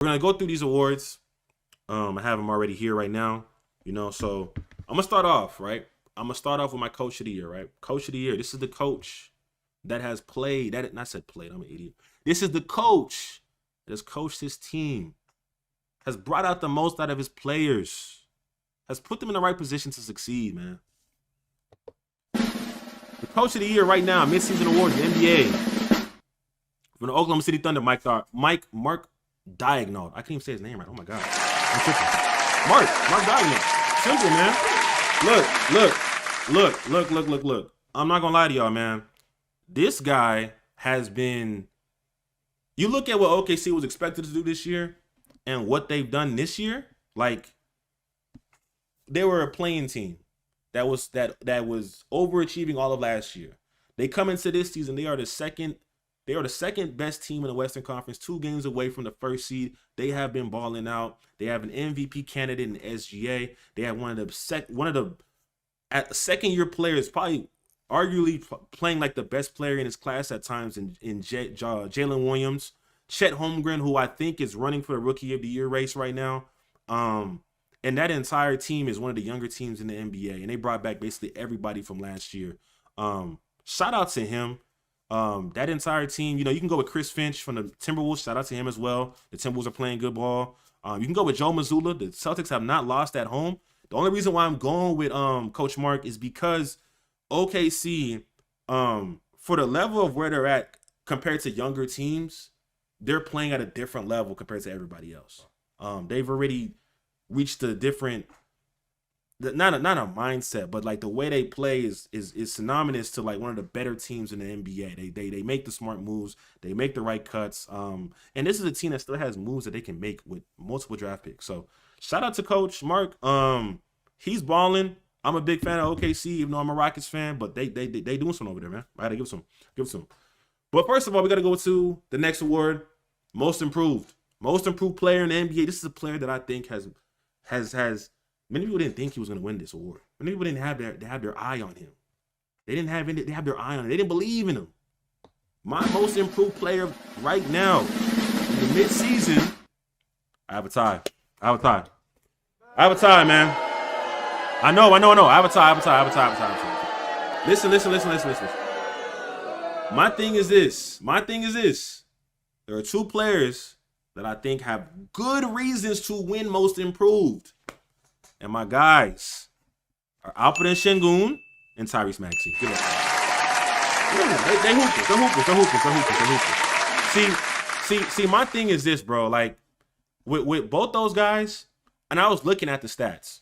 We're gonna go through these awards. I have them already here right now. So I'm gonna start off, right? I'm gonna start off with my coach of the year, right? Coach of the year. This is the coach that has played. That not said played. I'm an idiot. This is the coach that has coached his team, has brought out the most out of his players, has put them in the right position to succeed, man. The coach of the year right now, midseason awards, the NBA. From the Oklahoma City Thunder, Mark Diagnol. I can't even say his name right. Oh my God. I'm tripping. Mark Diagnol. Simple, man. Look. I'm not gonna lie to y'all, man. This guy has been. You look at what OKC was expected to do this year and what they've done this year. Like, they were a playing team that was overachieving all of last year. They come into this season, they are the second best team in the Western Conference, 2 games away from the first seed. They have been balling out. They have an MVP candidate in the SGA. They have one of the second-year players, probably arguably playing like the best player in his class at times in Jalen Williams. Chet Holmgren, who I think is running for the Rookie of the Year race right now. And that entire team is one of the younger teams in the NBA. And they brought back basically everybody from last year. Shout out to him. That entire team, you can go with Chris Finch from the Timberwolves. Shout out to him as well. The Timberwolves are playing good ball. You can go with Joe Mazzulla. The Celtics have not lost at home. The only reason why I'm going with Coach Mark is because OKC, for the level of where they're at compared to younger teams, they're playing at a different level compared to everybody else. They've already reached a different, not a mindset, but like the way they play is synonymous to like one of the better teams in the NBA. They make the smart moves, they make the right cuts. And this is a team that still has moves that they can make with multiple draft picks. So shout out to Coach Mark. He's balling. I'm a big fan of OKC, even though I'm a Rockets fan, but they doing something over there, man. I gotta give some. But first of all, we gotta go to the next award, most improved player in the NBA. This is a player that I think has many people didn't think he was gonna win this award. Many people didn't have their eye on him. They have their eye on him. They didn't believe in him. My most improved player right now in the midseason. I have a tie, man. I know. I have a tie. Listen. My thing is this. There are 2 players that I think have good reasons to win most improved. And my guys are Alperen Şengün and Tyrese Maxey. Give it up. They hoopers. See, my thing is this, bro. Like, with both those guys, and I was looking at the stats.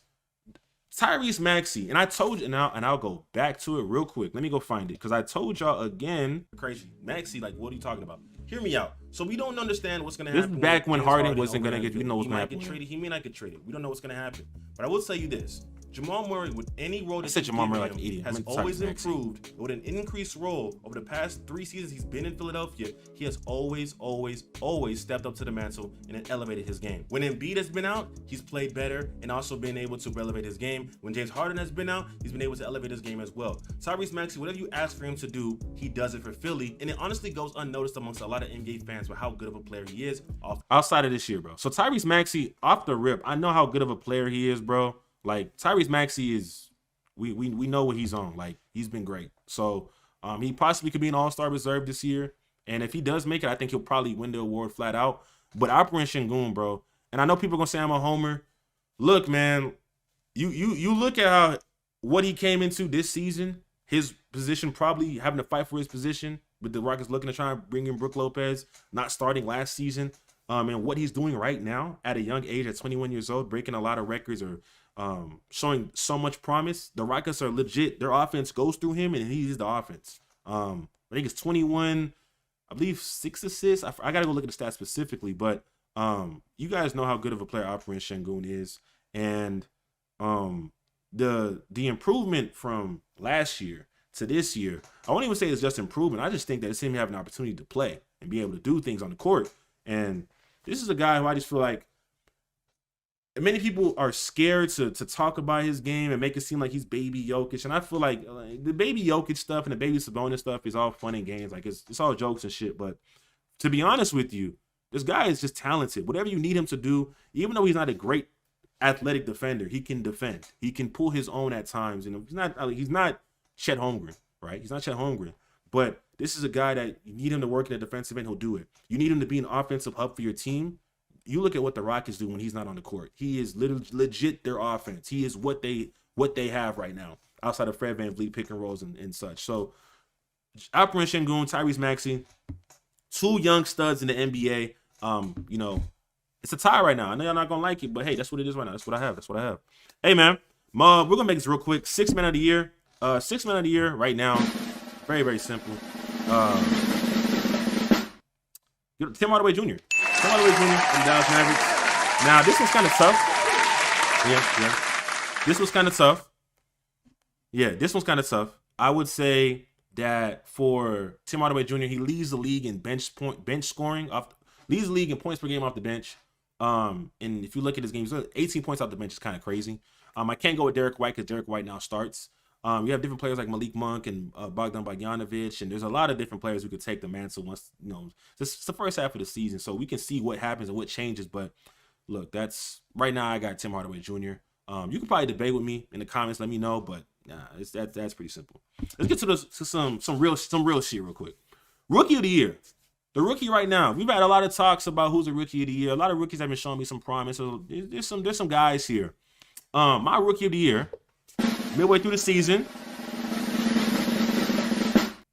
Tyrese Maxey, and I told you, and I'll go back to it real quick. Let me go find it, because I told y'all again, crazy. Maxey, like, what are you talking about? Hear me out. So we don't understand what's going to happen. This is back when Harden wasn't going to get, what's going to happen. He may not get traded. We don't know what's going to happen. But I will tell you this. Jamal Murray, with any role that Jamal Murray like an idiot, has always improved. With an increased role over the past 3 seasons he's been in Philadelphia, he has always stepped up to the mantle and elevated his game. When Embiid has been out, he's played better and also been able to elevate his game. When James Harden has been out, he's been able to elevate his game as well. Tyrese Maxey, whatever you ask for him to do, he does it for Philly, and it honestly goes unnoticed amongst a lot of NBA fans with how good of a player he is outside of this year, bro. So Tyrese Maxey, off the rip, I know how good of a player he is, bro. Like, Tyrese Maxey is, we know what he's on. Like, he's been great. So he possibly could be an all-star reserve this year. And if he does make it, I think he'll probably win the award flat out. But Alperen Şengün, bro, and I know people are gonna say I'm a homer. Look, man, you look at what he came into this season, his position, probably having to fight for his position, with the Rockets looking to try and bring in Brook Lopez, not starting last season. And what he's doing right now at a young age, at 21 years old, breaking a lot of records, or showing so much promise. The Rockets are legit. Their offense goes through him, and he's the offense. I think it's 21, I believe 6 assists. I got to go look at the stats specifically, but you guys know how good of a player Alperen Şengün is. And the improvement from last year to this year, I won't even say it's just improvement. I just think that it's him having an opportunity to play and be able to do things on the court. And this is a guy who I just feel like many people are scared to talk about his game and make it seem like he's baby Jokic. And I feel like the baby Jokic stuff and the baby Sabonis stuff is all fun and games. Like, it's all jokes and shit. But to be honest with you, This guy is just talented. Whatever you need him to do, even though he's not a great athletic defender, he can defend. He can pull his own at times. And he's not Chet Holmgren, right? He's not Chet Holmgren. But this is a guy that you need him to work in the defensive end, he'll do it. You need him to be an offensive hub for your team. You look at what the Rockets do when he's not on the court. He is literally legit their offense. He is what they have right now, outside of Fred VanVleet pick and rolls and such. So Alperen Şengün, Tyrese Maxey, two young studs in the NBA. It's a tie right now. I know y'all not gonna like it, but hey, that's what it is right now. That's what I have. Hey man, we're gonna make this real quick. 6 man of the year. 6 man of the year right now. Very, very simple. Tim Hardaway Jr. Tim Hardaway Jr. from Dallas Mavericks. Now this was kind of tough. Yeah. This was kind of tough. Yeah, this one's kind of tough. I would say that for Tim Hardaway Jr., he leads the league in bench scoring leads the league in points per game off the bench. And if you look at his games, 18 points off the bench is kind of crazy. I can't go with Derek White because Derek White now starts. You have different players like Malik Monk and Bogdan Bogdanovic, and there's a lot of different players who could take the mantle once, this is the first half of the season, so we can see what happens and what changes. But look, that's right now I got Tim Hardaway Jr. You can probably debate with me in the comments, let me know, but that's pretty simple. Let's get to some real shit real quick. Rookie of the year. The rookie right now. We've had a lot of talks about who's a rookie of the year. A lot of rookies have been showing me some promise. So there's some guys here. My rookie of the year, midway through the season,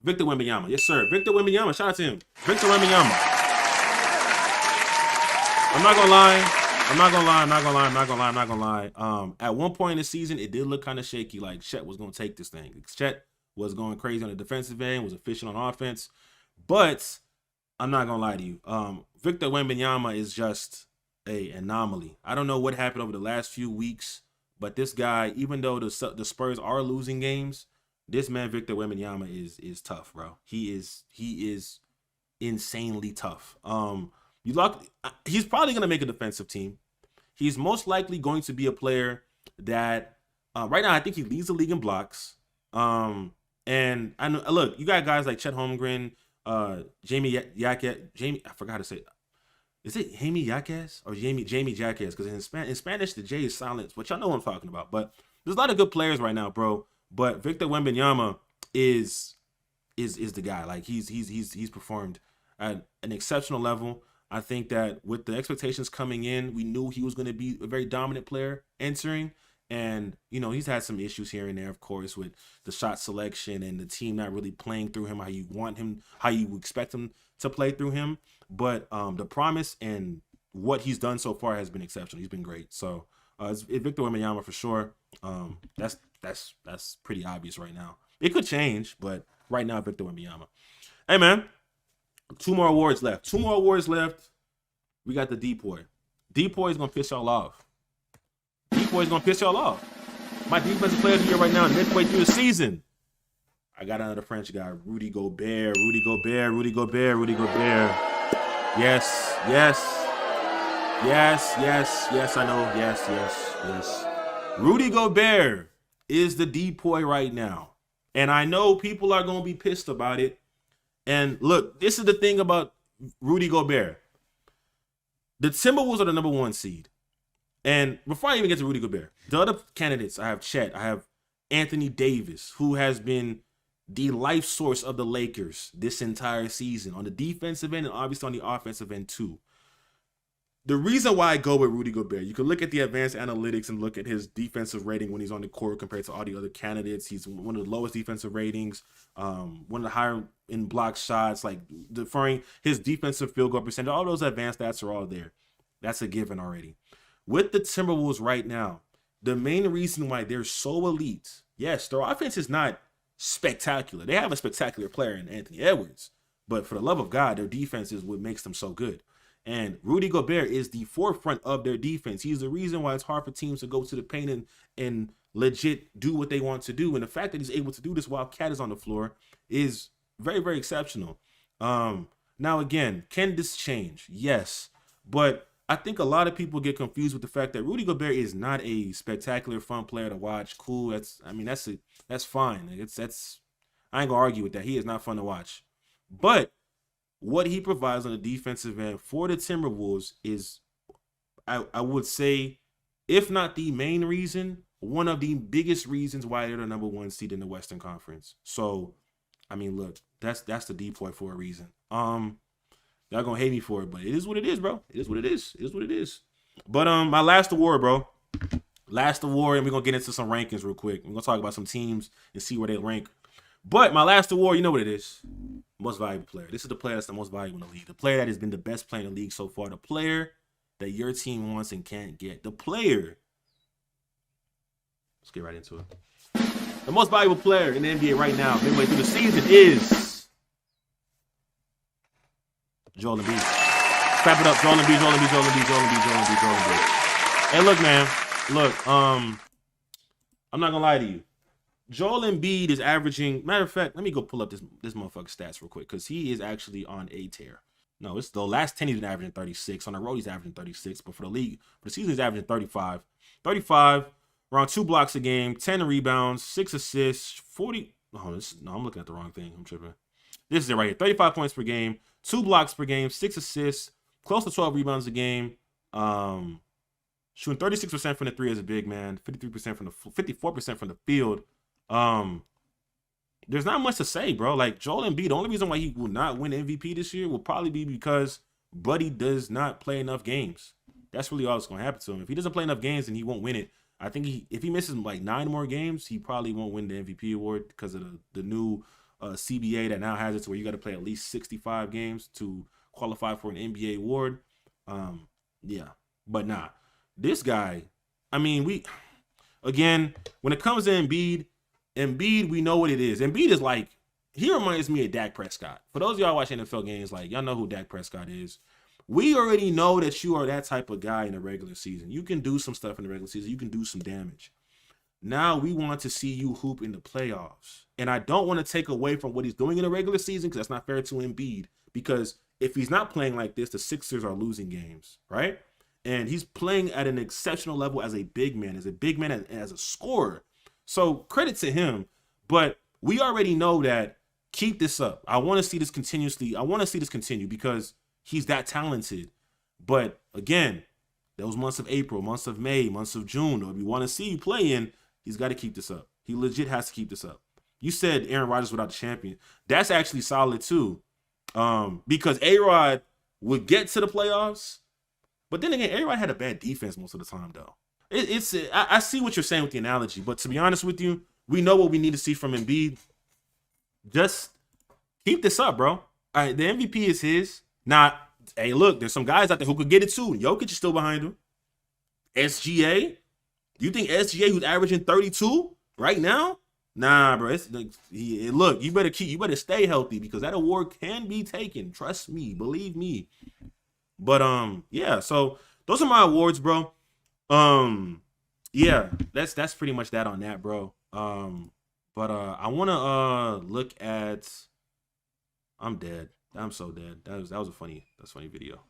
Victor Wembanyama. Yes, sir. Victor Wembanyama. Shout out to him. Victor Wembanyama. I'm not gonna lie. At one point in the season, it did look kind of shaky. Like Chet was gonna take this thing. Chet was going crazy on the defensive end, was efficient on offense. But I'm not gonna lie to you. Victor Wembanyama is just an anomaly. I don't know what happened over the last few weeks, but this guy, even though the Spurs are losing games, this man Victor Wembanyama is tough, bro. He is insanely tough. He's probably gonna make a defensive team. He's most likely going to be a player that right now I think he leads the league in blocks. And I know, look, you got guys like Chet Holmgren, Jamie Jaquez. I forgot how to say it. Is it Jamie Jaquez or Jamie Jaquez? Because in Spanish the J is silent, but y'all know what I'm talking about. But there's a lot of good players right now, bro. But Victor Wembanyama is the guy. Like he's performed at an exceptional level. I think that with the expectations coming in, we knew he was going to be a very dominant player entering. And, he's had some issues here and there, of course, with the shot selection and the team not really playing through him how you expect him to play through him. But the promise and what he's done so far has been exceptional. He's been great. So it's Victor Wembanyama for sure. That's pretty obvious right now. It could change, but right now, Victor Wembanyama. Hey, man. 2 more awards left. We got the Depoy. Depoy is going to piss y'all off. My defensive player of the year right now, midway through the season. I got another French guy, Rudy Gobert. Yes, I know. Yes. Rudy Gobert is the Depoy right now. And I know people are going to be pissed about it. And look, this is the thing about Rudy Gobert. The Timberwolves are the number 1 seed. And before I even get to Rudy Gobert, the other candidates, I have Chet, I have Anthony Davis, who has been the life source of the Lakers this entire season on the defensive end and obviously on the offensive end too. The reason why I go with Rudy Gobert, you can look at the advanced analytics and look at his defensive rating when he's on the court compared to all the other candidates. He's one of the lowest defensive ratings, one of the higher in block shots, like deferring his defensive field goal percentage. All those advanced stats are all there. That's a given already. With the Timberwolves right now, the main reason why they're so elite, yes, their offense is not spectacular. They have a spectacular player in Anthony Edwards, but for the love of God, their defense is what makes them so good. And Rudy Gobert is the forefront of their defense. He's the reason why it's hard for teams to go to the paint and legit do what they want to do. And the fact that he's able to do this while Cat is on the floor is very, very exceptional. Now, again, can this change? Yes. But I think a lot of people get confused with the fact that Rudy Gobert is not a spectacular, fun player to watch. Cool. That's fine. I ain't gonna argue with that. He is not fun to watch. But what he provides on the defensive end for the Timberwolves is, I would say, if not the main reason, one of the biggest reasons why they're the number 1 seed in the Western Conference. So, I mean, look, that's the depoy for a reason. Y'all gonna hate me for it, but it is what it is, bro. It is what it is. It is what it is. But my last award, bro. Last award, and we're gonna get into some rankings real quick. We're gonna talk about some teams and see where they rank. But my last award, you know what it is. Most valuable player. This is the player that's the most valuable in the league. The player that has been the best player in the league so far. The player that your team wants and can't get. The player. Let's get right into it. The most valuable player in the NBA right now, midway through the season, is Joel Embiid. Clap it up, Joel Embiid, Joel Embiid, Joel Embiid, Joel Embiid, Joel Embiid, Joel Embiid. Hey, look, man. Look, I'm not gonna lie to you. Joel Embiid is averaging. Matter of fact, let me go pull up this motherfucker stats real quick because he is actually on a tear. No, it's the last 10 he's been averaging 36. On the road, he's averaging 36. But for the league, for the season, he's averaging 35. 35, around 2 blocks a game, 10 rebounds, 6 assists, 40. Oh, no, I'm looking at the wrong thing. I'm tripping. This is it right here. 35 points per game, 2 blocks per game, 6 assists, close to 12 rebounds a game. Shooting 36% from the 3 as a big man, 54% from the field. There's not much to say, bro. Like Joel Embiid, the only reason why he will not win MVP this year will probably be because Buddy does not play enough games. That's really all that's gonna happen to him. If he doesn't play enough games, then he won't win it. I think if he misses like 9 more games, he probably won't win the MVP award because of the new CBA that now has it to where you got to play at least 65 games to qualify for an NBA award. Yeah, but nah, this guy. I mean, when it comes to Embiid, we know what it is. Embiid is like, he reminds me of Dak Prescott. For those of y'all watching NFL games, like y'all know who Dak Prescott is. We already know that you are that type of guy in the regular season. You can do some stuff in the regular season. You can do some damage. Now we want to see you hoop in the playoffs. And I don't want to take away from what he's doing in the regular season because that's not fair to Embiid. Because if he's not playing like this, the Sixers are losing games, right? And he's playing at an exceptional level as a big man, and as a scorer. So credit to him. But we already know that keep this up. I want to see this continuously. I want to see this continue because he's that talented. But again, those months of April, months of May, months of June, or if you want to see you playing, he's got to keep this up. He legit has to keep this up. You said Aaron Rodgers without the champion. That's actually solid too. Because A-Rod would get to the playoffs, but then again, A-Rod had a bad defense most of the time though. I see what you're saying with the analogy, but to be honest with you, we know what we need to see from Embiid. Just keep this up, bro. All right, the MVP is his. Now, hey, look, there's some guys out there who could get it too. Jokic is still behind him. SGA? You think SGA, who's averaging 32 right now? Nah, bro. Look, you better stay healthy because that award can be taken. Trust me, believe me. But yeah. So those are my awards, bro. Yeah, that's pretty much that on that, bro. But I want to look at. I'm dead. I'm so dead. That was a funny video.